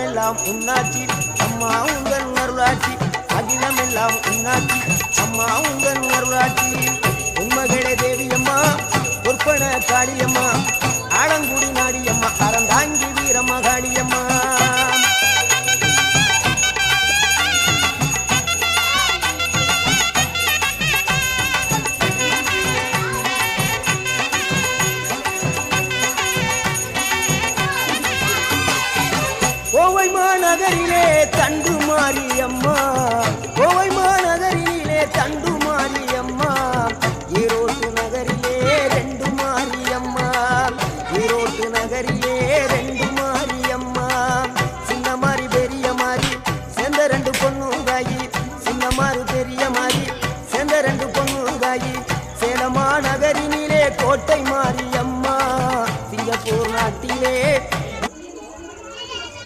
எல்லாம் உன்னாட்சி அம்மா உங்கள் அருளாட்சி அகிலம் எல்லாம் உன்னாட்சி அம்மா உங்கள் அருளாட்சி உண்மகளே தேவியம்மா பொற்பன காளியம்மா ஆலங்குடி நாடியம்மா அறந்தாங்கி வீரம்மா காளியம்மா கோவை மாநகரிலே தண்டு மாரியம்மா